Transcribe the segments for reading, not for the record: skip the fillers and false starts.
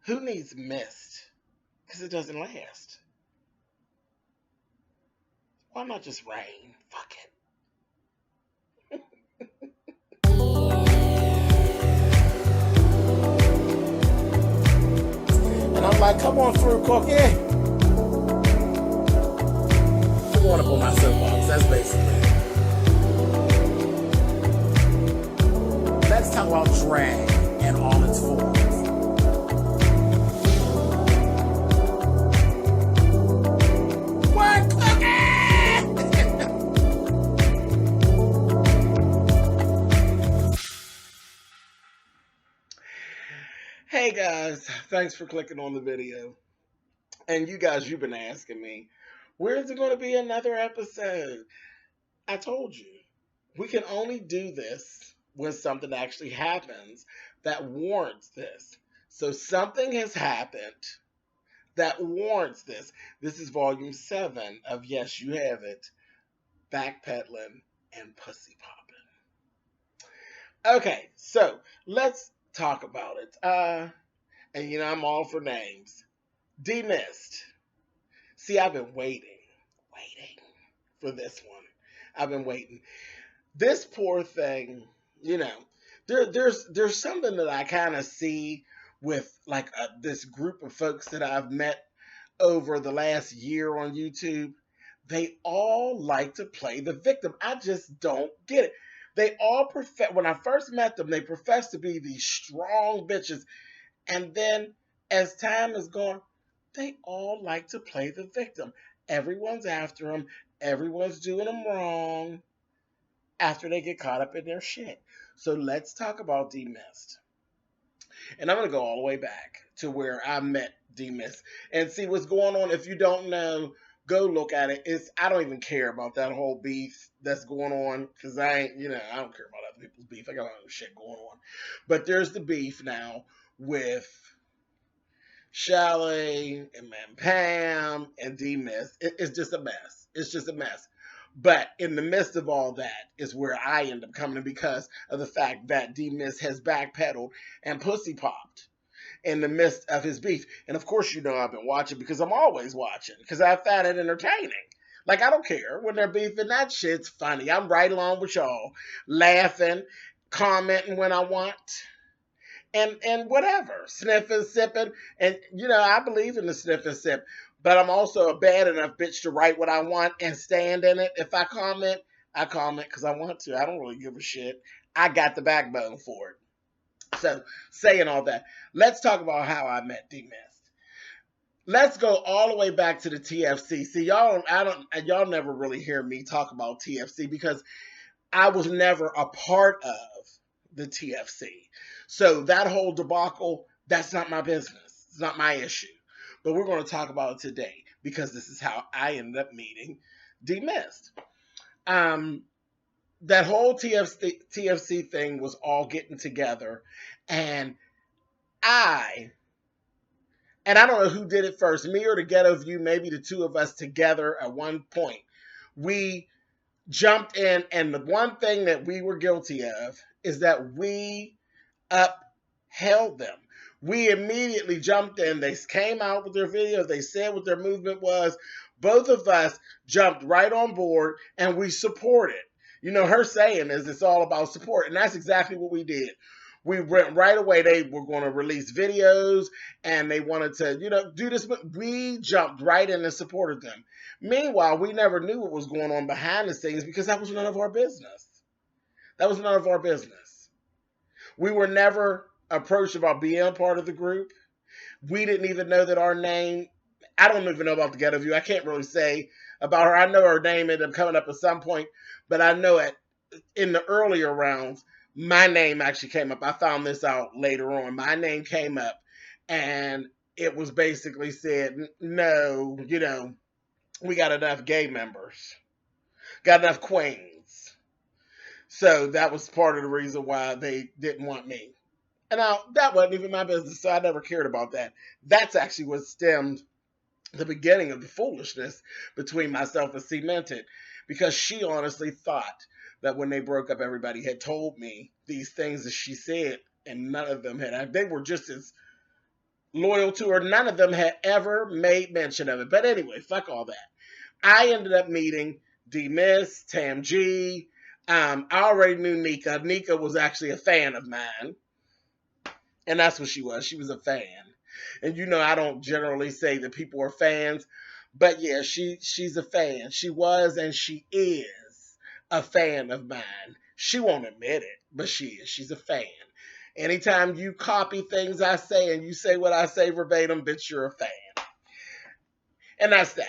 Who needs mist? Because it doesn't last. Why not just rain? Fuck it. And I'm like, come on through, Cookie. I'm going up on my soapbox. That's basically it. Let's talk about drag and all its forms. What, Cookie? Hey guys, thanks for clicking on the video. And you guys, you've been asking me, where's it going to be another episode? I told you, we can only do this when something actually happens that warrants this. So something has happened that warrants this. This is volume 7 of Yes, You Have It, Backpedaling and Pussy Popping. Okay, so let's talk about it. And I'm all for names. D-Mist. See, I've been waiting for this one. I've been waiting. This poor thing, there's something that I kind of see with like this group of folks that I've met over the last year on YouTube. They all like to play the victim. I just don't get it. They all when I first met them, they profess to be these strong bitches, and then as time has gone, they all like to play the victim. Everyone's after them. Everyone's doing them wrong after they get caught up in their shit. So let's talk about D-Mist. And I'm going to go all the way back to where I met D-Mist and see what's going on. If you don't know, go look at it. I don't even care about that whole beef that's going on because I don't care about other people's beef. I got other shit going on. But there's the beef now with Shelly and Man Pam and D-Mist. It's just a mess. It's just a mess. But in the midst of all that is where I end up coming in because of the fact that D-Mist has backpedaled and pussy popped in the midst of his beef. And of course, I've been watching because I'm always watching because I find it entertaining. Like, I don't care when they're beefing. That shit's funny. I'm right along with y'all, laughing, commenting when I want. And whatever, sniffing, sipping, and I believe in the sniff and sip, but I'm also a bad enough bitch to write what I want and stand in it. If I comment because I want to. I don't really give a shit. I got the backbone for it. So, saying all that, let's talk about how I met D-Mist. Let's go all the way back to the TFC. See, y'all never really hear me talk about TFC because I was never a part of the TFC. So that whole debacle, that's not my business. It's not my issue. But we're going to talk about it today because this is how I ended up meeting D-Mist. That whole TFC thing was all getting together, and I don't know who did it first, me or the Ghetto View, maybe the two of us together at one point. We jumped in, and the one thing that we were guilty of is that we upheld them. We immediately jumped in. They came out with their videos. They said what their movement was. Both of us jumped right on board and we supported. Her saying is it's all about support. And that's exactly what we did. We went right away. They were going to release videos and they wanted to, do this. But we jumped right in and supported them. Meanwhile, we never knew what was going on behind the scenes because that was none of our business. That was none of our business. We were never approached about being part of the group. We didn't even know that our name, I don't even know about the Ghetto View. I can't really say about her. I know her name ended up coming up at some point, but I know it in the earlier rounds, my name actually came up. I found this out later on. My name came up and it was basically said, no, we got enough gay members, got enough queens. So that was part of the reason why they didn't want me. And now that wasn't even my business, so I never cared about that. That's actually what stemmed the beginning of the foolishness between myself and Cemented, because she honestly thought that when they broke up, everybody had told me these things that she said, and none of them had. They were just as loyal to her. None of them had ever made mention of it. But anyway, fuck all that. I ended up meeting D-Miss, Tam G. I already knew Nika. Nika was actually a fan of mine. And that's what she was. She was a fan. And you know, I don't generally say that people are fans. But yeah, she's a fan. She was and she is a fan of mine. She won't admit it, but she is. She's a fan. Anytime you copy things I say and you say what I say verbatim, bitch, you're a fan. And that's that.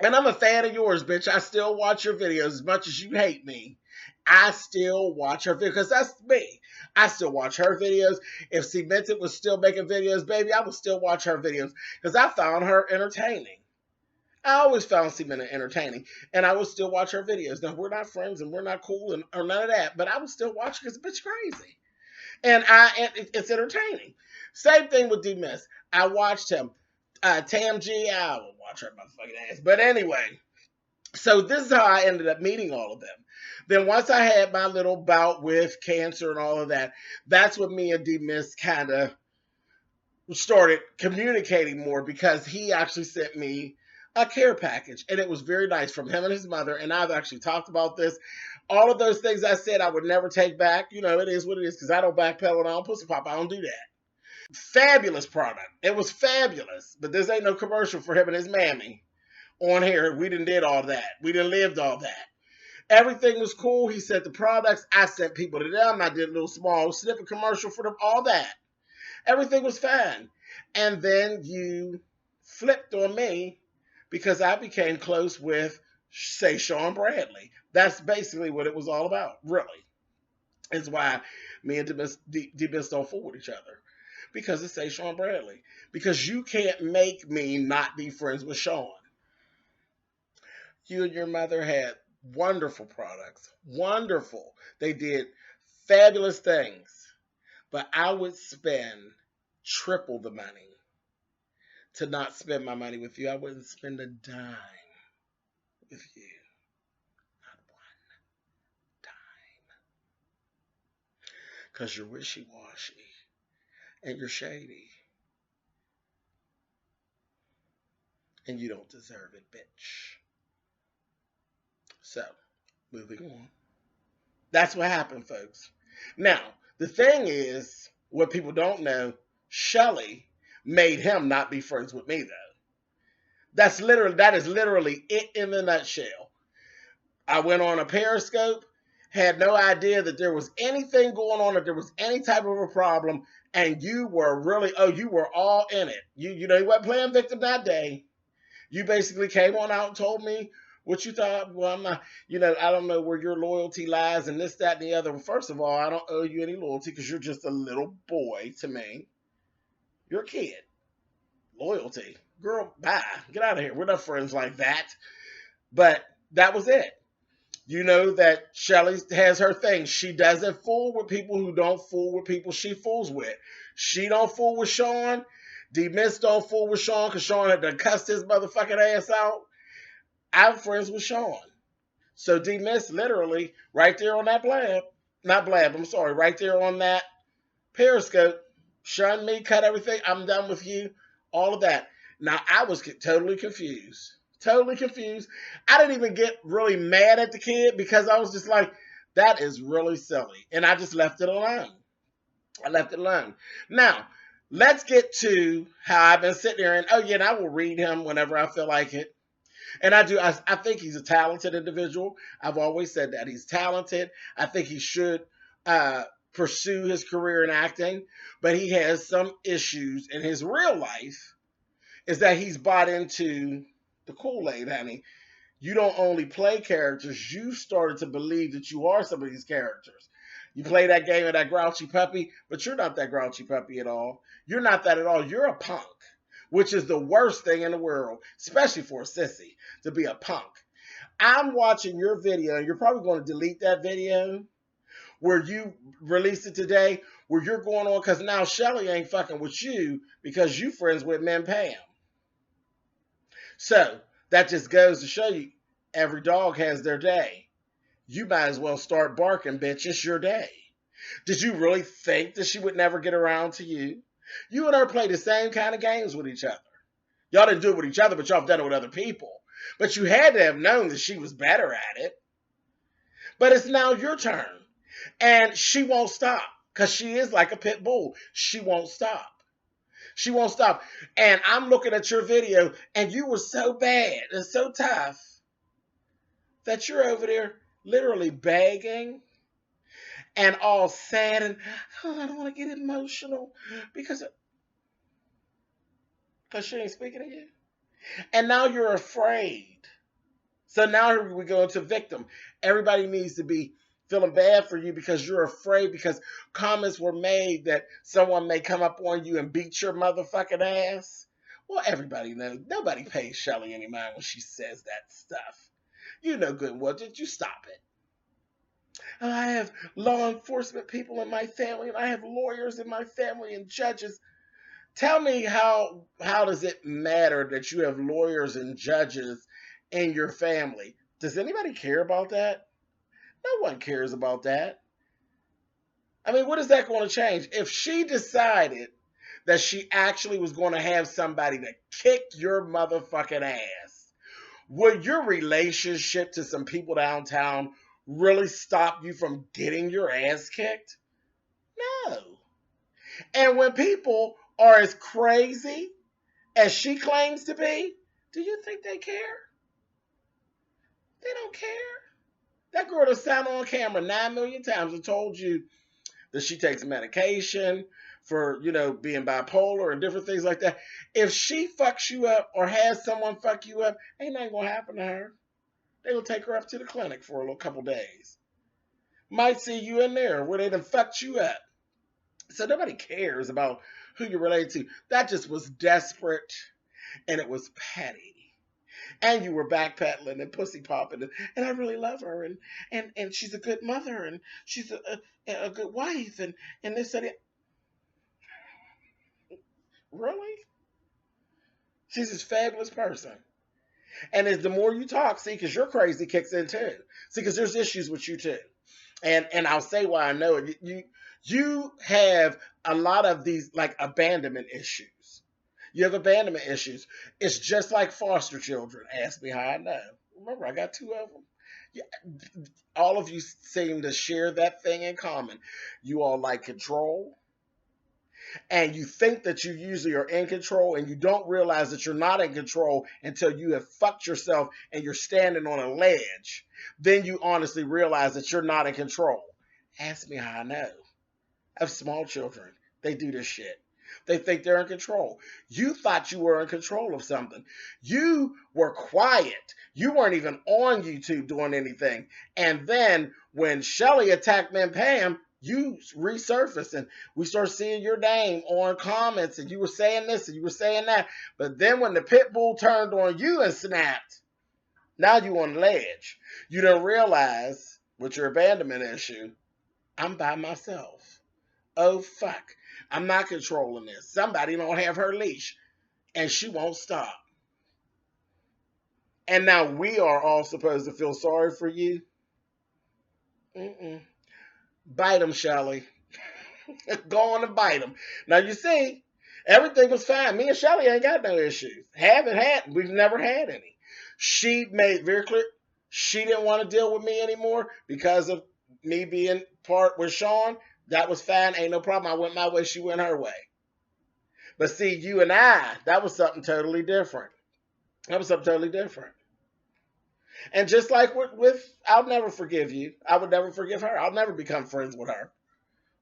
And I'm a fan of yours, bitch. I still watch your videos as much as you hate me. I still watch her videos because that's me. I still watch her videos. If Cemented was still making videos, baby, I would still watch her videos because I found her entertaining. I always found Cemented entertaining, and I would still watch her videos. Now, we're not friends and we're not cool and or none of that, but I would still watch her because the bitch crazy. And it's entertaining. Same thing with D-Miss. I watched him. Tam G, I will watch her motherfucking ass. But anyway, so this is how I ended up meeting all of them. Then once I had my little bout with cancer and all of that, that's when me and D-Miss kind of started communicating more because he actually sent me a care package. And it was very nice from him and his mother. And I've actually talked about this. All of those things I said I would never take back. You know, it is what it is because I don't backpedal and I don't pussy pop. I don't do that. Fabulous product. It was fabulous. But this ain't no commercial for him and his mammy on here. We did all that. We lived all that. Everything was cool. He sent the products. I sent people to them. I did a little small snippet commercial for them. All that. Everything was fine. And then you flipped on me because I became close with, say, Sean Bradley. That's basically what it was all about, really. It's why me and D-Miss don't fool with each other. Because it's, say, Sean Bradley. Because you can't make me not be friends with Sean. You and your mother had wonderful products. Wonderful. They did fabulous things. But I would spend triple the money to not spend my money with you. I wouldn't spend a dime with you. Not one dime. Because you're wishy-washy and you're shady. And you don't deserve it, bitch. So, moving on. That's what happened, folks. Now, the thing is, what people don't know, Shelly made him not be friends with me, though. That is literally it in a nutshell. I went on a Periscope, had no idea that there was anything going on, that there was any type of a problem, and you were really, you were all in it. You know, you weren't playing victim that day. You basically came on out and told me what you thought. Well, I'm not, I don't know where your loyalty lies and this, that, and the other. First of all, I don't owe you any loyalty because you're just a little boy to me. You're a kid. Loyalty. Girl, bye. Get out of here. We're not friends like that. But that was it. You know that Shelly has her thing. She doesn't fool with people who don't fool with people she fools with. She don't fool with Sean. D-Miss don't fool with Sean because Sean had to cuss his motherfucking ass out. I'm friends with Sean. So D-Miss literally right there on that right there on that Periscope, shun me, cut everything, I'm done with you, all of that. Now, I was totally confused. Totally confused. I didn't even get really mad at the kid because I was just like, that is really silly. And I just left it alone. I left it alone. Now, let's get to how I've been sitting there and, and I will read him whenever I feel like it. And I do. I think he's a talented individual. I've always said that he's talented. I think he should pursue his career in acting, but he has some issues in his real life. Is that he's bought into the Kool-Aid, honey. You don't only play characters, you started to believe that you are some of these characters. You play that game of that grouchy puppy, but you're not that grouchy puppy at all. You're not that at all. You're a punk, which is the worst thing in the world, especially for a sissy, to be a punk. I'm watching your video, and you're probably going to delete that video where you released it today, where you're going on, because now Shelly ain't fucking with you because you friends with Min Pam. So that just goes to show you, every dog has their day. You might as well start barking, bitch. It's your day. Did you really think that she would never get around to you? You and her play the same kind of games with each other. Y'all didn't do it with each other, but y'all have done it with other people. But you had to have known that she was better at it. But it's now your turn. And she won't stop because she is like a pit bull. She won't stop. She won't stop. And I'm looking at your video, and you were so bad and so tough that you're over there literally begging and all sad and, oh, I don't want to get emotional because she ain't speaking to you. And now you're afraid. So now we go into victim. Everybody needs to be feeling bad for you because you're afraid because comments were made that someone may come up on you and beat your motherfucking ass. Well, everybody knows. Nobody pays Shelly any mind when she says that stuff. You know good and well. Did you stop it? Oh, I have law enforcement people in my family, and I have lawyers in my family and judges. Tell me how does it matter that you have lawyers and judges in your family? Does anybody care about that? No one cares about that. I mean, what is that going to change? If she decided that she actually was going to have somebody that kicked your motherfucking ass, would your relationship to some people downtown really stop you from getting your ass kicked? No. And when people are as crazy as she claims to be, do you think they care? They don't care. That girl has sat on camera 9 million times and told you that she takes medication for, being bipolar and different things like that. If she fucks you up or has someone fuck you up, ain't nothing gonna happen to her. They will take her up to the clinic for a little couple days. Might see you in there where they done fucked you up. So nobody cares about who you're related to. That just was desperate and it was petty. And you were backpedaling and pussy popping, and I really love her, and she's a good mother, and she's a good wife, and this and that. Really? She's this fabulous person. And as the more you talk, see, because you're crazy kicks in too. See, because there's issues with you too. And I'll say why I know it. You have a lot of these like abandonment issues. You have abandonment issues. It's just like foster children. Ask me how I know. Remember, I got 2 of them. Yeah, all of you seem to share that thing in common. You all like control, and you think that you usually are in control, and you don't realize that you're not in control until you have fucked yourself and you're standing on a ledge. Then you honestly realize that you're not in control. Ask me how I know. I have small children. They do this shit. They think they're in control. You thought you were in control of something. You were quiet. You weren't even on YouTube doing anything. And then when Shelly attacked me and Pam, you resurfaced and we start seeing your name on comments and you were saying this and you were saying that. But then when the pit bull turned on you and snapped, now you on the ledge. You don't realize with your abandonment issue, I'm by myself. Oh, fuck. I'm not controlling this. Somebody don't have her leash. And she won't stop. And now we are all supposed to feel sorry for you. Mm-mm. Bite them, Shelly. Go on and bite them. Now, you see, everything was fine. Me and Shelly ain't got no issues. We've never had any. She made very clear she didn't want to deal with me anymore because of me being part with Sean. That was fine. Ain't no problem. I went my way. She went her way. But see, you and I, that was something totally different. That was something totally different. And just like with I'll never forgive you. I would never forgive her. I'll never become friends with her.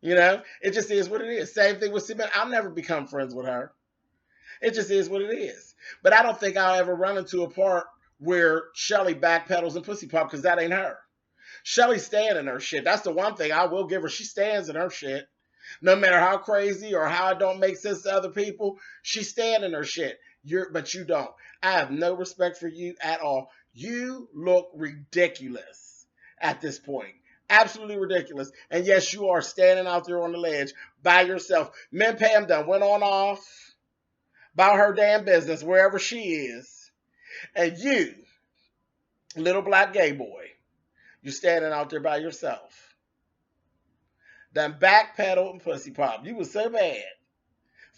It just is what it is. Same thing with Cement. I'll never become friends with her. It just is what it is. But I don't think I'll ever run into a part where Shelly backpedals and pussy pop because that ain't her. Shelly's staying in her shit. That's the one thing I will give her. She stands in her shit. No matter how crazy or how it don't make sense to other people, she's staying in her shit. But you don't. I have no respect for you at all. You look ridiculous at this point. Absolutely ridiculous. And yes, you are standing out there on the ledge by yourself. Min Pam done went on off about her damn business wherever she is. And you, little black gay boy, you're standing out there by yourself. Done backpedal and pussy pop. You was so bad.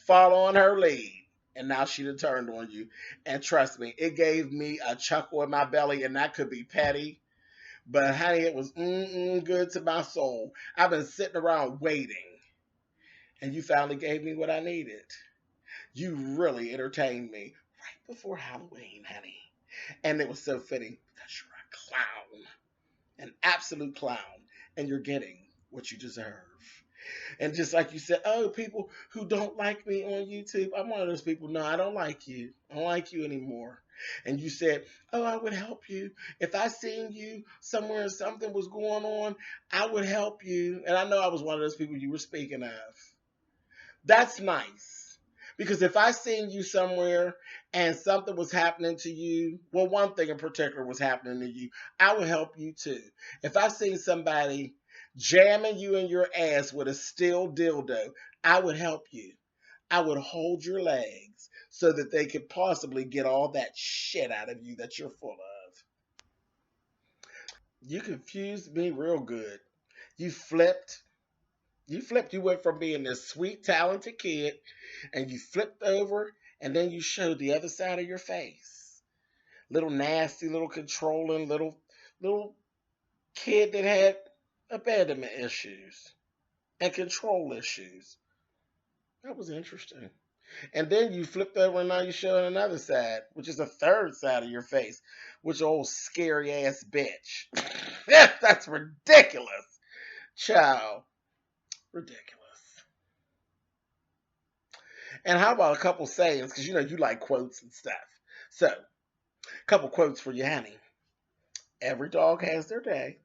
follow on her lead. And now she done turned on you. And trust me, it gave me a chuckle in my belly, and that could be petty. But honey, it was good to my soul. I've been sitting around waiting, and you finally gave me what I needed. You really entertained me right before Halloween, honey. And it was so fitting because you're a clown, an absolute clown, and you're getting what you deserve. And just like you said, oh, people who don't like me on YouTube, I'm one of those people. No, I don't like you. I don't like you anymore. And you said, oh, I would help you. If I seen you somewhere and something was going on, I would help you. And I know I was one of those people you were speaking of. That's nice. Because if I seen you somewhere and something was happening to you, well, one thing in particular was happening to you, I would help you too. If I seen somebody jamming you in your ass with a steel dildo, I would help you. I would hold your legs so that they could possibly get all that shit out of you that you're full of. You confused me real good. You flipped. You flipped. You went from being this sweet, talented kid, and you flipped over, and then you showed the other side of your face. Little nasty, little controlling, little kid that had abandonment issues and control issues. That was interesting. And then you flipped over, and now you're showing another side, which is a third side of your face, which old scary ass bitch. That's ridiculous, child. Ridiculous. And how about a couple sayings? Because you know you like quotes and stuff. So, a couple quotes for you, honey. Every dog has their day.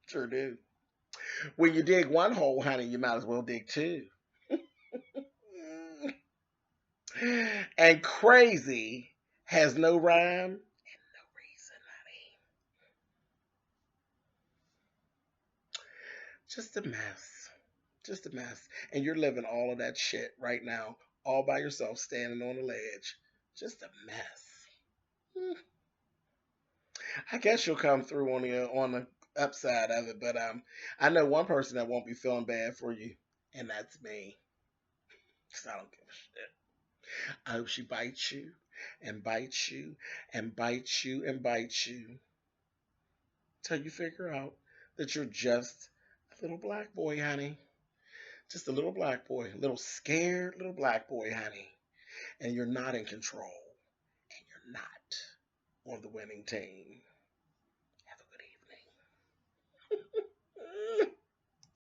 Sure do. When you dig one hole, honey, you might as well dig two. And crazy has no rhyme and no reason, honey. Just a mess. Just a mess. And you're living all of that shit right now, all by yourself, standing on a ledge. Just a mess. I guess you'll come through on the upside of it, but I know one person that won't be feeling bad for you, and that's me. Cause I don't give a shit. I hope she bites you and bites you and bites you and bites you till you figure out that you're just a little black boy, honey. Just a little black boy, a little scared little black boy, honey. And you're not in control, and you're not on the winning team.